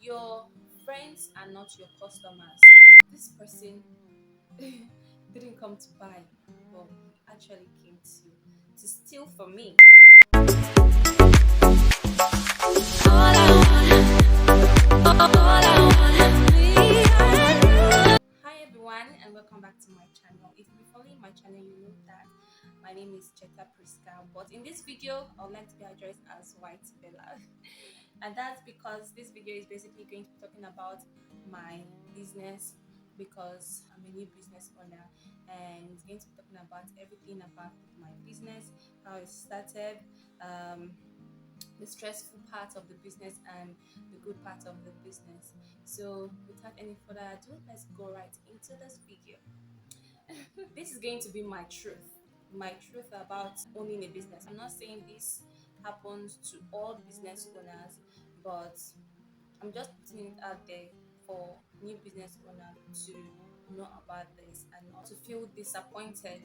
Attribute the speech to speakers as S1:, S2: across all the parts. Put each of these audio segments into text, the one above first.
S1: Your friends are not your customers. This person didn't come to buy, but he actually came to steal from me. Hi everyone, and welcome back to my channel. If you're following my channel, you know that my name is Cheta Priska, but in this video I would like to be addressed as White Bella. And that's because this video is basically going to be talking about my business, because I'm a new business owner, and it's going to be talking about everything about my business, how it started, um, the stressful part of the business and the good part of the business. So without any further ado, let's go right into this video. This is going to be my truth about owning a business. I'm not saying this happens to all business owners, but I'm just putting it out there for new business owner to know about this and not to feel disappointed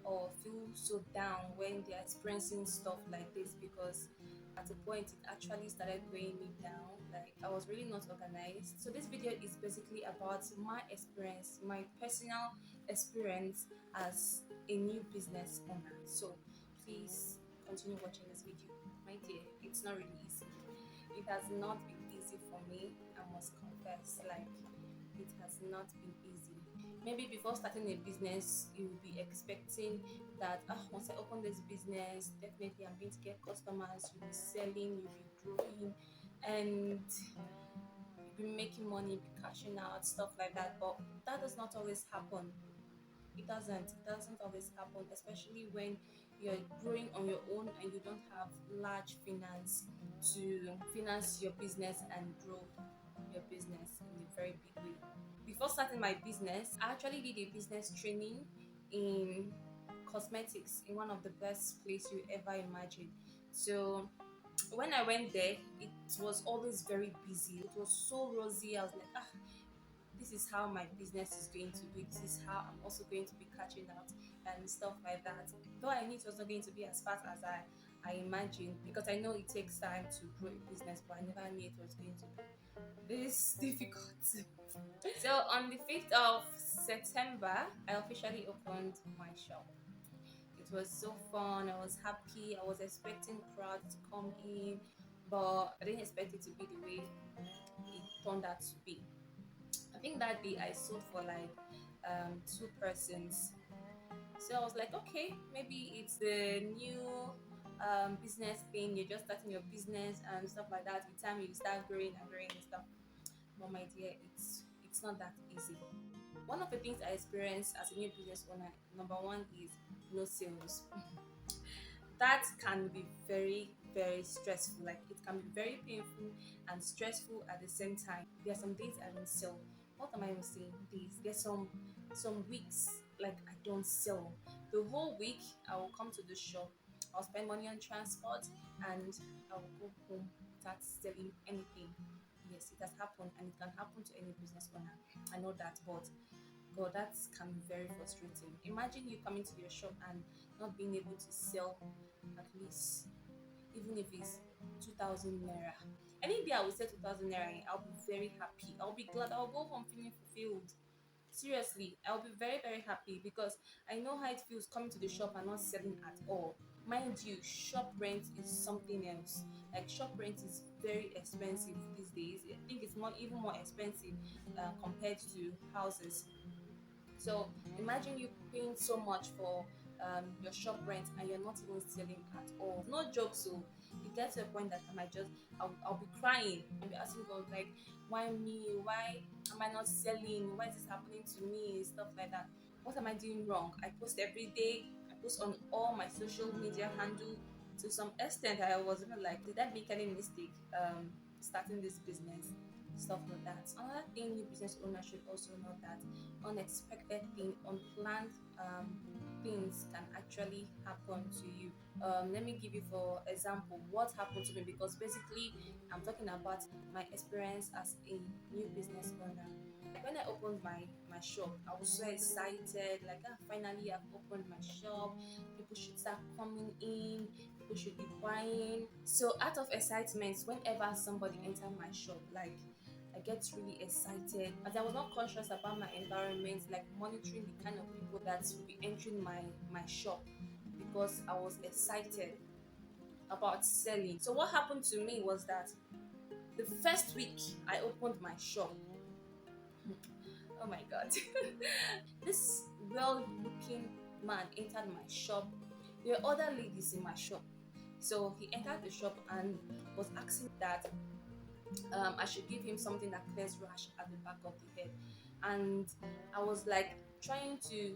S1: or feel so down when they're experiencing stuff like this, because at a point it actually started weighing me down. Like, I was really not organized. So this video is basically about my experience, my personal experience as a new business owner. So please continue watching this video. My dear, it's not really easy. It has not been easy for me, I must confess. Like, it has not been easy. Maybe before starting a business, you'll be expecting that once I open this business, definitely I'm going to get customers, you'll be selling, you'll be growing, and you'll be making money, be cashing out, stuff like that. But that does not always happen. It doesn't always happen, especially when you're growing on your own and you don't have large finance to finance your business and grow your business in a very big way. Before starting my business, I actually did a business training in cosmetics in one of the best place you ever imagine. So when I went there, it was always very busy. It was so rosy. I was like, this is how my business is going to be. This is how I'm also going to be catching out and stuff like that. Though I knew it was not going to be as fast as I imagined, because I know it takes time to grow a business, but I never knew it was going to be this difficult. So on the 5th of September, I officially opened my shop. It was so fun. I was happy. I was expecting crowds to come in, but I didn't expect it to be the way it turned out to be. I think that day I sold for like two persons. So I was like, okay, maybe it's the new business thing. You're just starting your business and stuff like that. With time, you start growing and growing and stuff. But my dear, it's not that easy. One of the things I experienced as a new business owner, number one, is no sales. That can be very, very stressful. Like, it can be very painful and stressful at the same time. There are some days I don't sell. What am I even saying? Days. There's some weeks like I don't sell. The whole week I will come to the shop, I'll spend money on transport, and I will go home without selling anything. Yes, it has happened, and it can happen to any business owner. I know that, but God, that can be very frustrating. Imagine you coming to your shop and not being able to sell at least, even if it's 2,000 naira. Any day I will sell 2,000 naira, I'll be very happy. I'll be glad. I'll go home feeling fulfilled. Seriously, I'll be very, very happy, because I know how it feels coming to the shop and not selling at all. Mind you, shop rent is something else. Like, shop rent is very expensive these days. I think it's even more expensive compared to houses. So imagine you paying so much for your shop rent and you're not even selling at all. No joke. So it gets to a point that I'll be crying and be asking God, like, why me? Why am I not selling? Why is this happening to me? Stuff like that. What am I doing wrong? I post every day. I post on all my social media handle. To some extent, I was even like, did I make any mistake starting this business? Stuff like that. Another thing new business owners should also know, that unexpected thing, unplanned things can actually happen to you. Let me give you for example what happened to me, because basically I'm talking about my experience as a new business owner. Like, when I opened my shop, I was so excited. Like, finally I've opened my shop. People should start coming in. People should be buying. So out of excitement, whenever somebody entered my shop, like, I get really excited as I was not conscious about my environment, like monitoring the kind of people that will be entering my shop because I was excited about selling. So what happened to me was that the first week I opened my shop, oh my god, this well-looking man entered my shop. There were other ladies in my shop. So he entered the shop and was asking that I should give him something that clears rash at the back of the head. And I was like trying to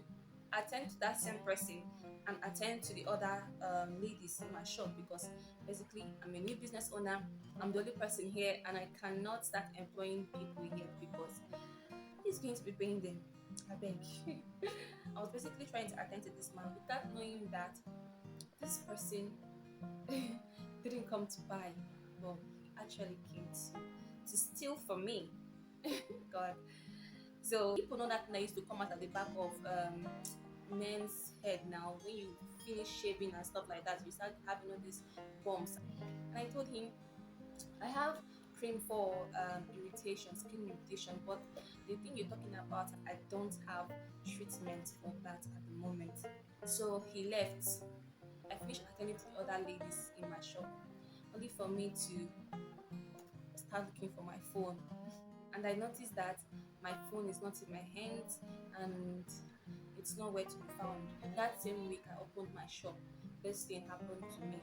S1: attend to that same person and attend to the other ladies in my shop because basically I'm a new business owner. I'm the only person here and I cannot start employing people yet because he's going to be paying them. I beg. I was basically trying to attend to this man without knowing that this person didn't come to buy, but he actually came to steal from me. God. So people know that thing that used to come out at the back of men's head now when you finish shaving and stuff like that, you start having all these bumps. And I told him I have cream for irritation, skin irritation, but the thing you're talking about, I don't have treatment for that at the moment. So he left. I finished attending to the other ladies in my shop, only for me to start looking for my phone. And I noticed that my phone is not in my hands and it's nowhere to be found. That same week, I opened my shop. This thing happened to me.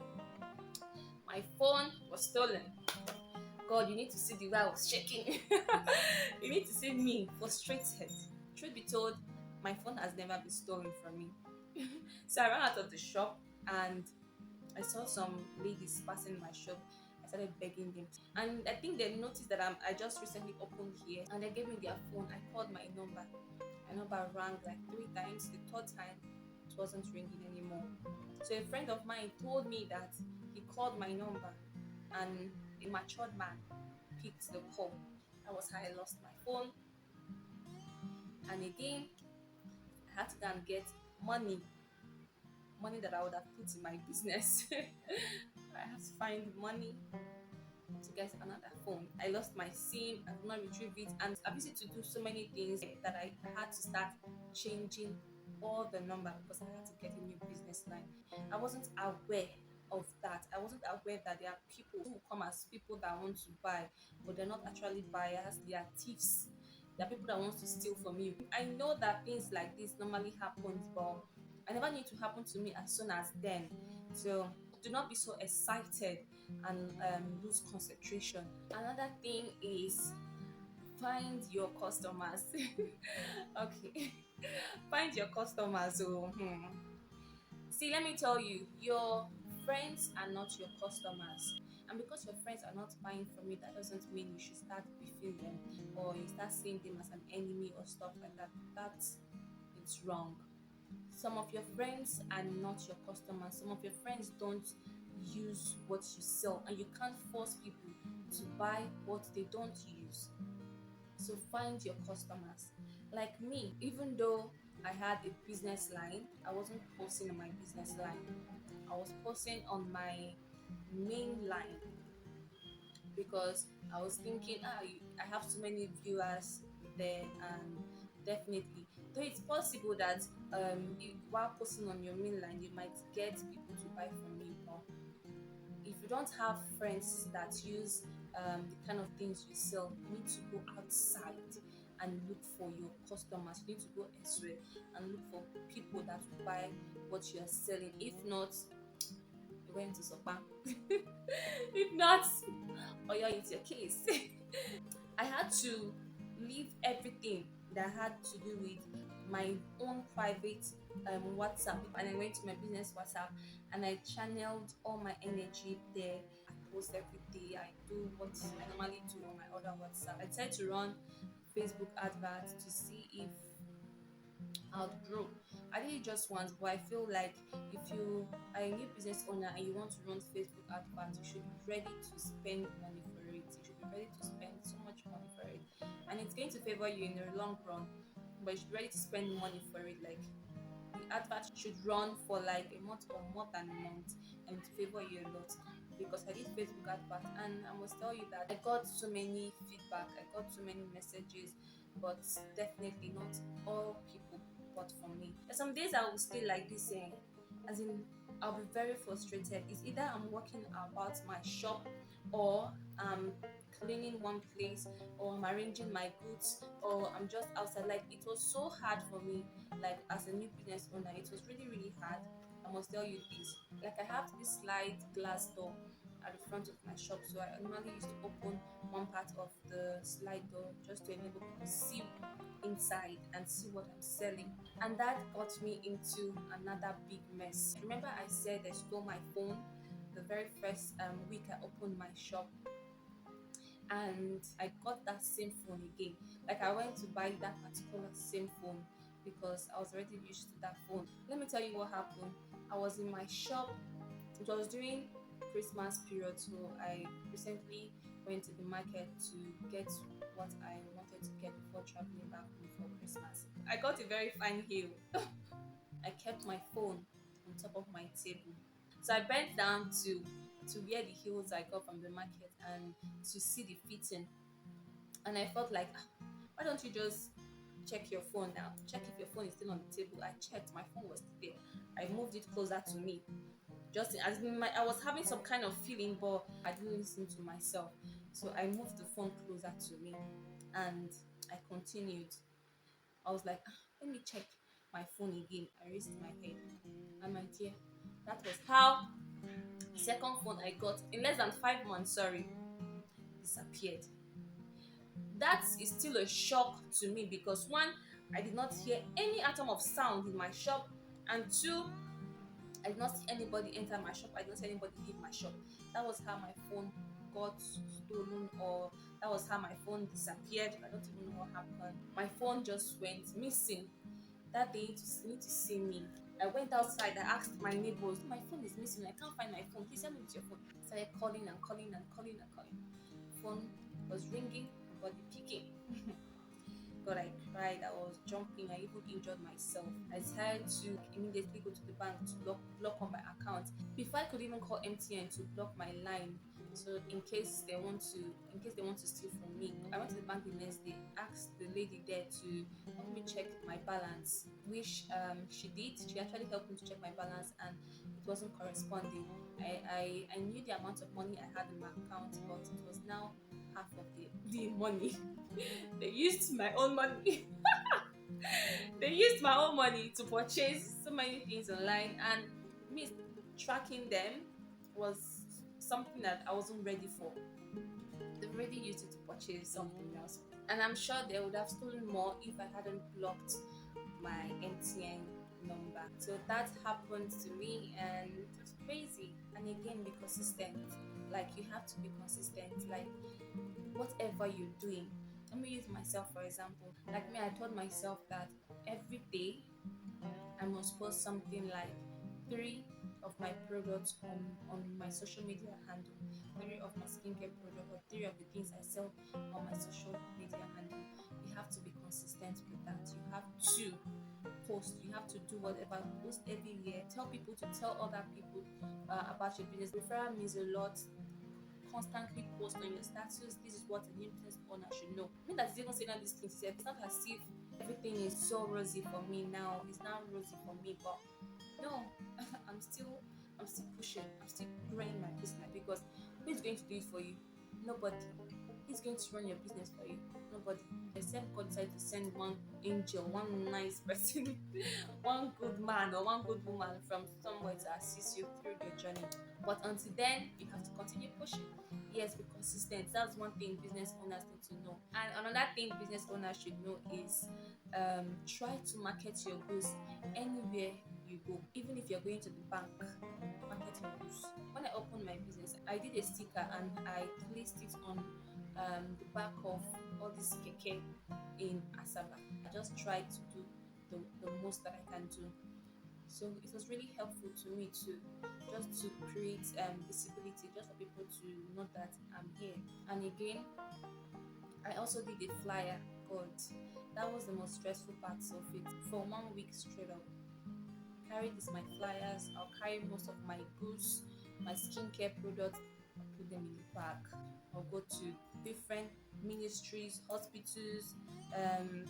S1: My phone was stolen. God, you need to see the way I was shaking. You need to see me frustrated. Truth be told, my phone has never been stolen from me. So I ran out of the shop and I saw some ladies passing my shop. I started begging them. And I think they noticed that I just recently opened here and they gave me their phone. I called my number. My number rang like 3 times. The third time, it wasn't ringing anymore. So a friend of mine told me that he called my number and a matured man picked the call. That was how I lost my phone. And again, I had to go and get money that I would have put in my business. I have to find money to get another phone. I lost my SIM, I could not retrieve it, and I used to do so many things that I had to start changing all the number because I had to get a new business line. I wasn't aware of that. I wasn't aware that there are people who come as people that want to buy, but they're not actually buyers, they are thieves. There are people that want to steal from you. I know that things like this normally happens, but I never knew it to happen to me as soon as then. So do not be so excited and lose concentration. Another thing is find your customers. Okay, find your customers. So, see, let me tell you, your friends are not your customers. And because your friends are not buying from you, that doesn't mean you should start beefing them or you start seeing them as an enemy or stuff like that. That's it's wrong. Some of your friends are not your customers. Some of your friends don't use what you sell, and you can't force people to buy what they don't use. So find your customers. Like me, even though I had a business line, I wasn't posting on my business line. I was posting on my main line because I was thinking, I have so many viewers there, and definitely, though it's possible that while posting on your main line, you might get people to buy from you. But if you don't have friends that use the kind of things you sell, you need to go outside and look for your customers. You need to go elsewhere and look for people that will buy what you are selling. If not, you're going to suffer. If not, or you're into your case. I had to leave everything that had to do with my own private WhatsApp, and I went to my business WhatsApp and I channeled all my energy there. I post every day. I do what I normally do on my other WhatsApp. I decided to run Facebook adverts to see if outgrow. I did it just once, but I feel like if you are a new business owner and you want to run Facebook adverts, you should be ready to spend money for it. You should be ready to spend so much money for it, and it's going to favor you in the long run. But you should be ready to spend money for it. Like the advert should run for like a month or more than a month, and to favor you a lot because I did Facebook advert, and I must tell you that I got so many feedback, I got so many messages, but definitely not all people bought from me. There's some days I will stay like this, as in I'll be very frustrated. It's either I'm working about my shop, or I'm cleaning one place, or I'm arranging my goods, or I'm just outside. Like, it was so hard for me, like as a new business owner. It was really, really hard. I must tell you this. Like, I have this slide glass door at the front of my shop, so I normally used to open one part of the slide door just to enable people to see inside and see what I'm selling. And that got me into another big mess. Remember, I said they stole my phone the very first week I opened my shop, and I got that same phone again. Like, I went to buy that particular same phone because I was already used to that phone. Let me tell you what happened. I was in my shop. It was during Christmas period, so I recently went to the market to get what I wanted to get before traveling back home for Christmas. I got a very fine heel. I kept my phone on top of my table. So I bent down to wear the heels I got from the market and to see the fitting. And I felt like, why don't you just check your phone now? Check if your phone is still on the table. I checked, my phone was still there. I moved it closer to me. Just as in I was having some kind of feeling, but I didn't listen to myself. So I moved the phone closer to me, and I continued. I was like, let me check my phone again. I raised my head, and my dear, that was how the second phone I got in less than 5 months, sorry, disappeared. That is still a shock to me because, one, I did not hear any atom of sound in my shop, and two, I did not see anybody enter my shop. I did not see anybody leave my shop. That was how my phone got stolen, or that was how my phone disappeared. I don't even know what happened. My phone just went missing. That day, to need to see me, I went outside. I asked my neighbors, my phone is missing. I can't find my phone. Please help me with your phone. I started calling and calling and calling and calling. Phone was ringing, nobody picking. God, I cried, I was jumping, I even injured myself. I decided to immediately go to the bank to block on my account before I could even call MTN to block my line. So in case they want to steal from me. I went to the bank the next day, asked the lady there to help me check my balance, which she did. She actually helped me to check my balance, and it wasn't corresponding. I knew the amount of money I had in my account, but it was now half of the money. They used my own money. They used my own money to purchase so many things online, and me tracking them was something that I wasn't ready for. They already used it to purchase something else, and I'm sure they would have stolen more if I hadn't blocked my MTN number. So that happened to me, and it was crazy. And again, be consistent. Like, you have to be consistent. Like, whatever you're doing. Let me use myself for example. Like me, I told myself that every day I must post something like three of my products on my social media handle, three of my skincare product, or three of the things I sell on my social media handle. You have to be consistent with that. You have to post, you have to do whatever, post everywhere, tell people to tell other people about your business. Referral means a lot. Constantly post on your status, this is what a new business owner should know. I mean, that's even saying all these things. It's not as if everything is so rosy for me now. It's not rosy for me, but no, I'm still pushing. I'm still growing my business, because who is going to do it for you? Nobody. Who's going to run your business for you? Nobody. Except God decided to send one angel, one nice person, one good man or one good woman from somewhere to assist you through your journey. But until then, you have to continue pushing. Yes, be consistent. That's one thing business owners need to know. And another thing business owners should know is try to market your goods anywhere you go. Even if you're going to the bank, market your goods. When I opened my business, I did a sticker and I placed it on the back of all this keke in Asaba. I just tried to do the most that I can do. So it was really helpful to me to just to create visibility, just for people to know that I'm here. And again, I also did a flyer. God, that was the most stressful part of it. For 1 week straight up, carry this my flyers. I'll carry most of my goods, my skincare products. put them in the bag. I'll go to different ministries, hospitals, um,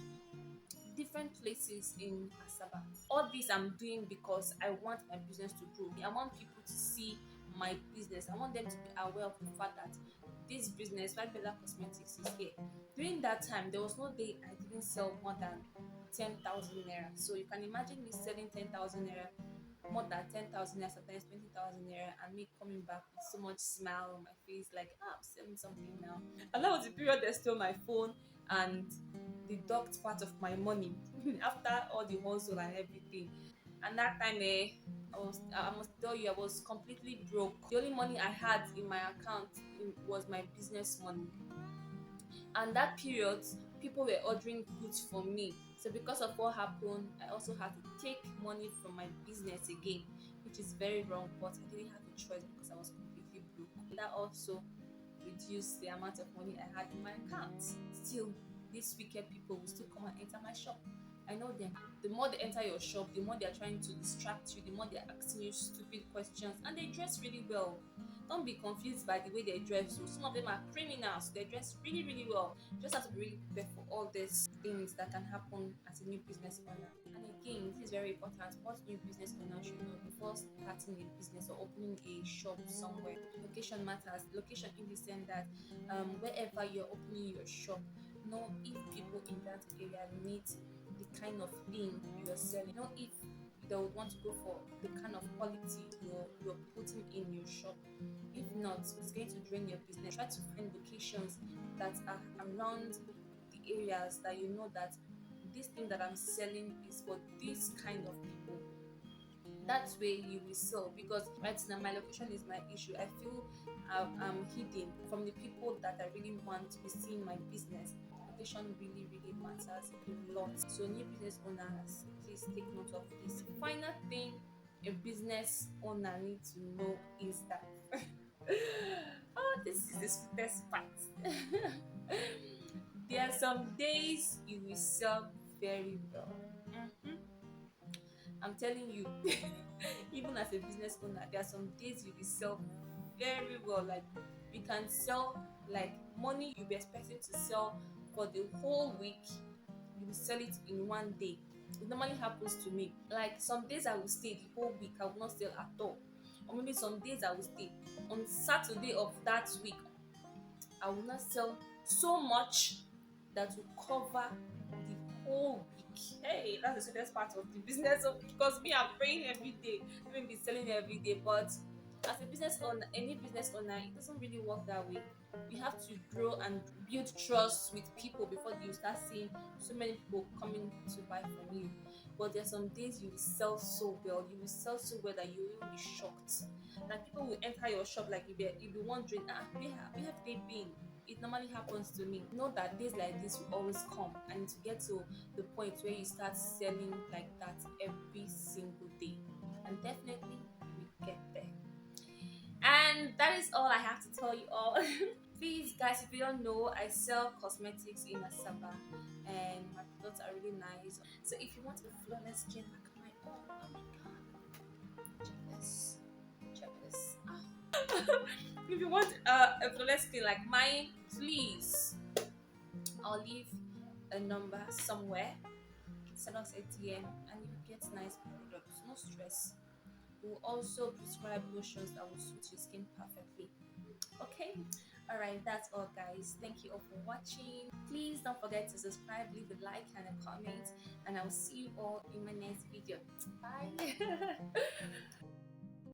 S1: different places in Asaba. All this I'm doing because I want my business to grow. I want people to see my business. I want them to be aware of the fact that this business, White Bella Cosmetics, is here. During that time, there was no day I didn't sell more than 10,000 naira. So you can imagine me selling 10,000 naira, more than 10,000 naira, sometimes 20,000 naira, and me coming back with so much smile on my face, like, ah, I'm selling something now. And that was the period they stole my phone and deduct part of my money after all the hustle and everything. And that time, I must tell you, I was completely broke. The only money I had in my account was my business money. And that period, people were ordering goods from me. So because of what happened, I also had to take money from my business again, which is very wrong, but I didn't have a choice because I was completely broke. That also reduce the amount of money I had in my account. Still, these wicked people will still come and enter my shop. I know them. The more they enter your shop, the more they are trying to distract you, the more they are asking you stupid questions, and they dress really well. Don't be confused by the way they dress. So some of them are criminals. They dress really, really well. Just have to be really prepared for all these things that can happen as a new business owner. And again, this is very important. What new business owner should know before starting a business or opening a shop somewhere. Location matters. Location in the sense that wherever you're opening your shop, know if people in that area need the kind of thing you're selling. Know if they would want to go for the kind of quality you're putting in your shop. If not, it's going to drain your business. Try to find locations that are around the areas that you know that this thing that I'm selling is for this kind of people. That way you will sell, because right now my location is my issue. I feel I'm hidden from the people that I really want to be seeing my business. Location really, really matters a lot. So new business owners, please take note of this. Final thing a business owner needs to know is that oh, this is the sweetest part. There are some days you will sell very well. Mhm. I'm telling you, even as a business owner, there are some days you will sell very well. Like you can sell like money you'll be expecting to sell for the whole week, you will sell it in one day. It normally happens to me. Like some days I will stay the whole week, I will not sell at all. Or maybe some days I will stay. On Saturday of that week, I will not sell so much that will cover the whole week. Hey, that's the sweetest part of the business because me, I'm praying every day, even be selling every day. But as a business owner, any business owner, it doesn't really work that way. You have to grow and build trust with people before you start seeing so many people coming to buy from you. But there are some days you will sell so well, you will sell so well that you will be shocked. Like people will enter your shop, like you'll be wondering, where have they been? It normally happens to me. Know that days like this will always come, and to get to the point where you start selling like that every single day, and definitely you will get there. And that is all I have to tell you all. Please, guys, if you don't know, I sell cosmetics in Asaba, and my products are really nice. So if you want a flawless skin like my own, oh my god, jealous, jealous. If you want a flawless skin like mine, please, I'll leave a number somewhere. Send us a DM, and you get nice products. No stress. We'll also prescribe lotions that will suit your skin perfectly. Okay, all right, that's all, guys. Thank you all for watching. Please don't forget to subscribe, leave a like and a comment, and I'll see you all in my next video. Bye.